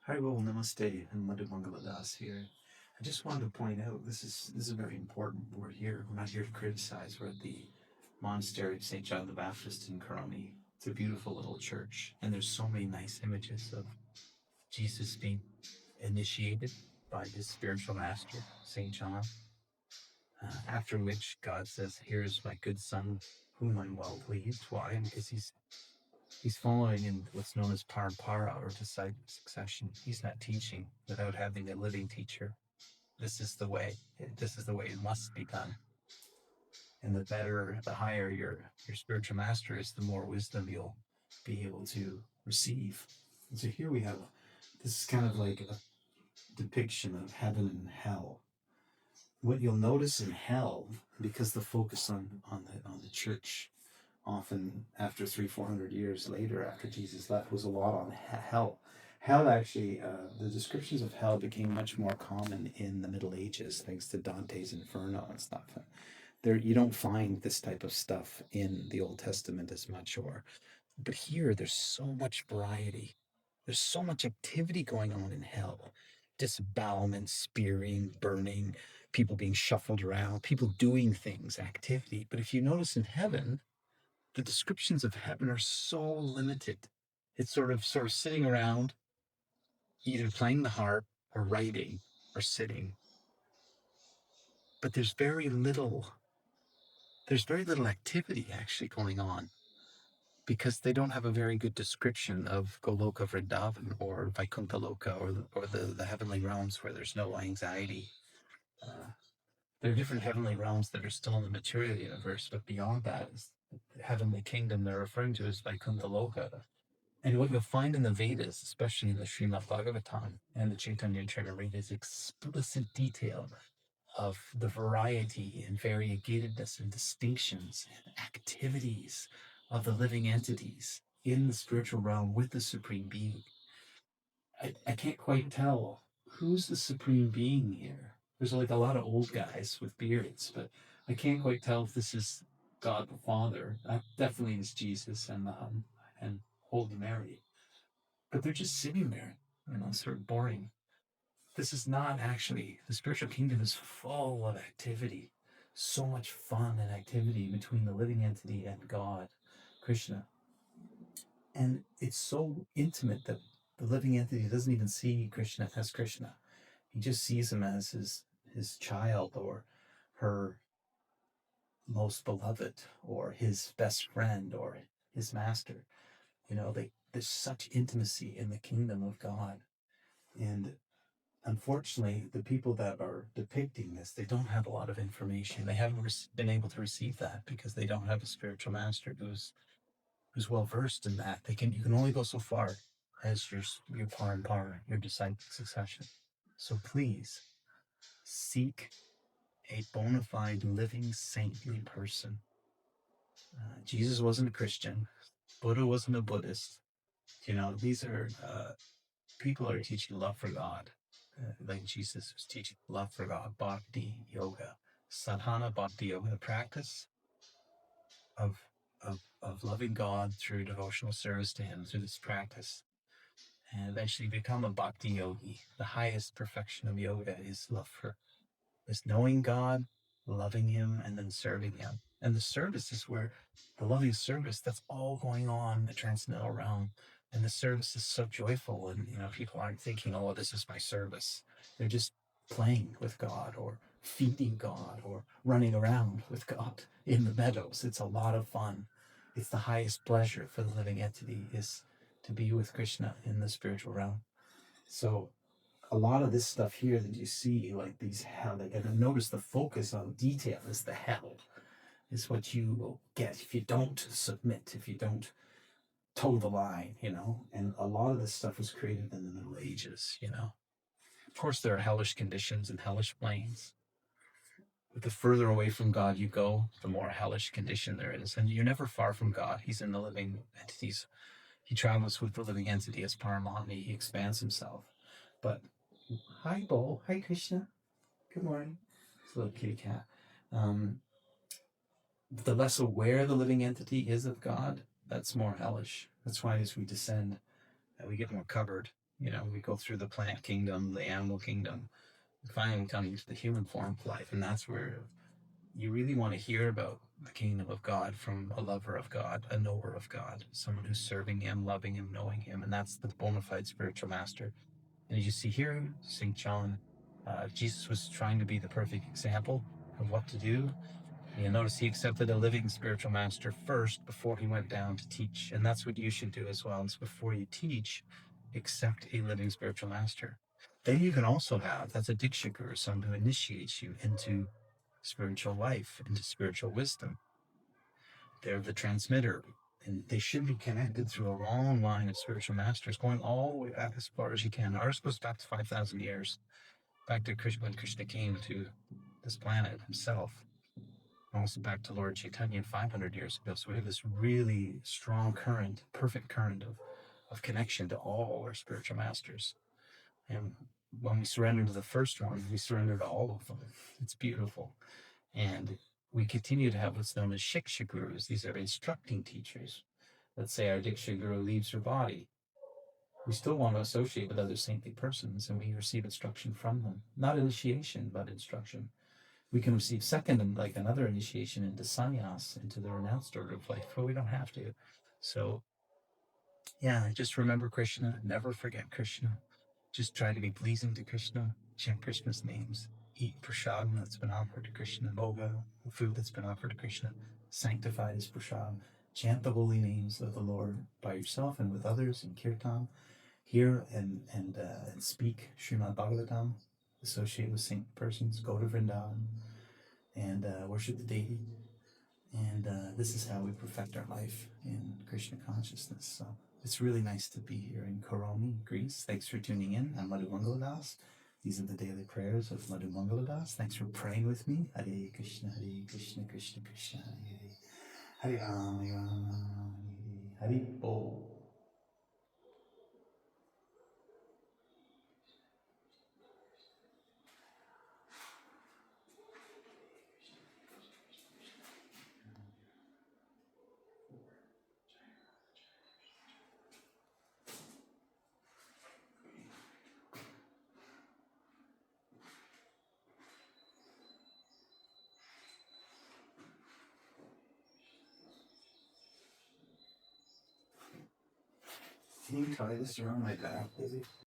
Hi, well, namaste, and Madhumangala Dasa here. I just wanted to point out this is very important. We're here. We're not here to criticize. We're at the Monastery of St. John the Baptist in Koroni. It's a beautiful little church, and there's so many nice images of Jesus being initiated by his spiritual master, St. John. After which God says, "Here's my good son, whom I'm well pleased." Why? Because he's following in what's known as parampara, or disciple succession. He's not teaching without having a living teacher. This is the way. This is the way it must be done. And the higher your spiritual master is, the more wisdom you'll be able to receive. And so here we have, this is kind of like a depiction of heaven and hell. What you'll notice in hell, because the focus on the church, often after 300-400 years later, after Jesus left, was a lot on hell. Hell actually, the descriptions of hell became much more common in the Middle Ages, thanks to Dante's Inferno and stuff. There, you don't find this type of stuff in the Old Testament as much, but here there's so much variety. There's so much activity going on in hell. Disembowelment, spearing, burning, people being shuffled around, people doing things, activity. But if you notice in heaven, the descriptions of heaven are so limited. It's sort of sitting around, either playing the harp or writing or sitting. But there's very little activity actually going on, because they don't have a very good description of Goloka Vrindavan or Vaikuntha Loka, or the heavenly realms where there's no anxiety. There are different heavenly realms that are still in the material universe, but beyond that is the heavenly kingdom they're referring to as Vaikuntha Loka. And what you'll find in the Vedas, especially in the Srimad Bhagavatam and the Chaitanya Charitamrita, is explicit detail of the variety and variegatedness and distinctions and activities of the living entities in the spiritual realm with the Supreme Being. I can't quite tell who's the Supreme Being here. There's like a lot of old guys with beards, but I can't quite tell if this is God the Father. That definitely is Jesus and Holy Mary. But they're just sitting there, sort of boring. This is not actually, the spiritual kingdom is full of activity, so much fun and activity between the living entity and God, Krishna. And it's so intimate that the living entity doesn't even see Krishna as Krishna. He just sees him as his child, or her most beloved, or his best friend, or his master. There's such intimacy in the kingdom of God. And unfortunately, the people that are depicting this, they don't have a lot of information. They haven't been able to receive that because they don't have a spiritual master who's well versed in that. You can only go so far as your parampara, your disciplic succession. So please seek a bona fide living saintly person. Jesus wasn't a Christian. Buddha wasn't a Buddhist. These are people are teaching love for God, like Jesus was teaching love for God. Bhakti yoga, sadhana bhakti yoga, the practice of loving God through devotional service to Him, through this practice, and eventually become a bhakti yogi. The highest perfection of yoga is knowing God, loving Him, and then serving Him. And the service is where the loving service, that's all going on in the transcendental realm. And the service is so joyful, and people aren't thinking, "Oh, this is my service." They're just playing with God, or feeding God, or running around with God in the meadows. It's a lot of fun. It's the highest pleasure for the living entity, is to be with Krishna in the spiritual realm. So a lot of this stuff here that you see, like these hell, and notice the focus on detail is the hell, is what you will get if you don't submit, if you don't toe the line, And a lot of this stuff was created in the Middle Ages, Of course, there are hellish conditions and hellish planes. But the further away from God you go, the more hellish condition there is. And you're never far from God. He's in the living entities. He travels with the living entity as Paramatma. He expands himself. But hi, Bo. Hi, Krishna. Good morning. It's a little kitty cat. The less aware the living entity is of God, that's more hellish. That's why as we descend, we get more covered. We go through the plant kingdom, the animal kingdom, finally coming to the human form of life. And that's where you really want to hear about the kingdom of God from a lover of God, a knower of God, someone who's serving him, loving him, knowing him. And that's the bona fide spiritual master. And as you see here, St. John, Jesus was trying to be the perfect example of what to do. You notice he accepted a living spiritual master first before he went down to teach. And that's what you should do as well. Is before you teach, accept a living spiritual master. Then you can also have, that's a Diksha Guru, someone who initiates you into spiritual life, into spiritual wisdom. They're the transmitter. And they should be connected through a long line of spiritual masters, going all the way back as far as you can. Ours goes back to 5,000 years, back to Krishna, when Krishna came to this planet himself. Also back to Lord Chaitanya 500 years ago. So we have this really strong current, perfect current of connection to all our spiritual masters. And when we surrender to the first one, we surrender to all of them. It's beautiful. And we continue to have what's known as Shiksha Gurus. These are instructing teachers. Let's say our Diksha Guru leaves her body. We still want to associate with other saintly persons, and we receive instruction from them. Not initiation, but instruction. We can receive second and like another initiation into sannyas, into the renounced order of life, but we don't have to. So, yeah, just remember Krishna. Never forget Krishna. Just try to be pleasing to Krishna. Chant Krishna's names. Eat prasadam that's been offered to Krishna. Bhoga, food that's been offered to Krishna. Sanctified as prasadam. Chant the holy names of the Lord by yourself and with others in kirtan. Hear and speak Srimad Bhagavatam. Associate with saint persons. Go to Vrindavan and worship the deity. And this is how we perfect our life in Krishna consciousness. So it's really nice to be here in Koroni, Greece. Thanks for tuning in. I'm Madhumangala Das. These are the daily prayers of Madhumangala Das. Thanks for praying with me. Hare Krishna, Krishna Krishna, Hare Hare, Hare Ram, Hare Ram, Hare Hare Bo. Can you tie this around my back, Lizzie?